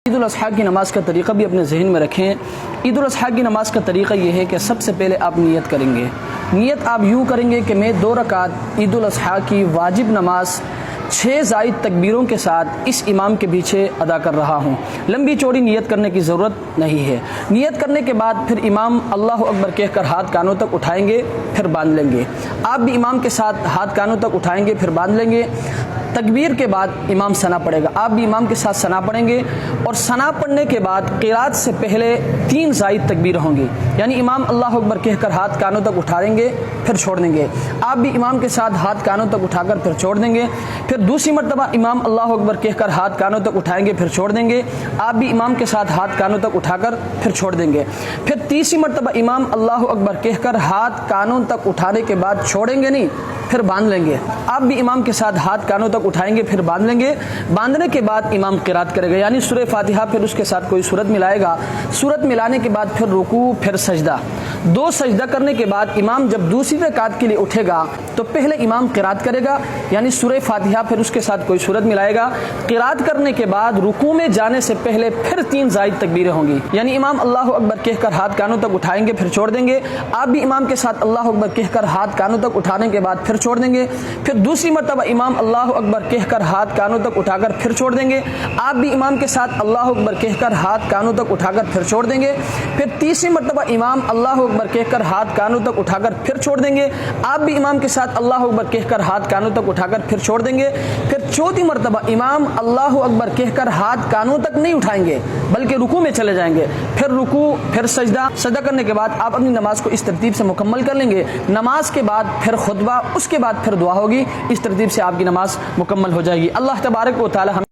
عید الاضحیٰ کی نماز کا طریقہ بھی اپنے ذہن میں رکھیں۔ عید الاضحیٰ کی نماز کا طریقہ یہ ہے کہ سب سے پہلے آپ نیت کریں گے۔ نیت آپ یوں کریں گے کہ میں 2 رکعت عید الاضحیٰ کی واجب نماز 6 زائد تکبیروں کے ساتھ اس امام کے پیچھے ادا کر رہا ہوں۔ لمبی چوڑی نیت کرنے کی ضرورت نہیں ہے۔ نیت کرنے کے بعد پھر امام اللہ اکبر کہہ کر ہاتھ کانوں تک اٹھائیں گے، پھر باندھ لیں گے۔ آپ بھی امام کے ساتھ ہاتھ کانوں تک اٹھائیں گے، پھر باندھ لیں گے۔ تکبیر کے بعد امام ثنا پڑھے گا، آپ بھی امام کے ساتھ ثنا پڑھیں گے، اور ثنا پڑھنے کے بعد قرات سے پہلے 3 زائد تکبیر ہوں گی، یعنی امام اللہ اکبر کہہ کر ہاتھ کانوں تک اٹھائیں گے، پھر چھوڑ دیں گے۔ آپ بھی امام کے ساتھ ہاتھ کانوں تک اٹھا کر پھر چھوڑ دیں گے۔ پھر دوسری مرتبہ امام اللہ اکبر کہہ کر ہاتھ کانوں تک اٹھائیں گے، پھر چھوڑ دیں گے۔ آپ بھی امام کے ساتھ ہاتھ کانوں تک اٹھا کر پھر چھوڑ دیں گے۔ پھر تیسری مرتبہ امام اللہ اکبر کہہ کر ہاتھ کانوں تک اٹھانے کے بعد چھوڑیں گے نہیں، پھر باندھ لیں گے۔ آپ بھی امام کے ساتھ ہاتھ کانوں تک اٹھائیں گے، پھر باندھ لیں گے۔ باندھنے کے بعد امام قرات کرے گا، یعنی سورہ فاتحہ، پھر اس کے ساتھ کوئی سورت ملائے گا۔ سورت ملانے کے بعد پھر رکوع، پھر سجدہ۔ 2 سجدہ کرنے کے بعد امام جب دوسری رکعت کے لیے اٹھے گا تو پہلے امام قرات کرے گا، یعنی سورہ فاتحہ، پھر اس کے ساتھ کوئی سورت ملائے گا۔ قرات کرنے کے بعد رکوع میں جانے سے پہلے پھر 3 زائد تکبیریں ہوں گی، یعنی امام اللہ اکبر کہہ کر ہاتھ کانوں تک اٹھائیں گے، پھر چھوڑ دیں گے۔ آپ بھی امام کے ساتھ اللہ اکبر کہہ کر ہاتھ کانوں تک اٹھانے کے بعد پھر چھوڑ دیں گے۔ پھر دوسری مرتبہ امام اللہ اکبر کہہ کر ہاتھ کانوں تک اٹھا کر پھر چھوڑ دیں گے۔ آپ بھی امام کے ساتھ اللہ اکبر کہہ کر ہاتھ کانوں تک اٹھا کر پھر چھوڑ دیں گے۔ پھر تیسری مرتبہ امام اللہ اکبر کہہ کر ہاتھ کانوں تک اٹھا کر پھر چھوڑ دیں گے۔ آپ بھی امام کے ساتھ اللہ اکبر کہہ کر ہاتھ کانوں تک اٹھا کر پھر چھوڑ دیں گے۔ پھر چوتھی مرتبہ امام اللہ اکبر کہہ کر ہاتھ کانوں تک نہیں اٹھائیں گے بلکہ رکوع میں چلے جائیں گے۔ پھر رکوع، پھر سجدہ۔ سجدہ کرنے کے بعد آپ اپنی نماز کو اس ترتیب سے مکمل کر لیں گے۔ نماز کے بعد پھر خطبہ، اس کے بعد پھر دعا ہوگی۔ اس ترتیب سے آپ کی نماز مکمل ہو جائے گی۔ اللہ تبارک و تعالی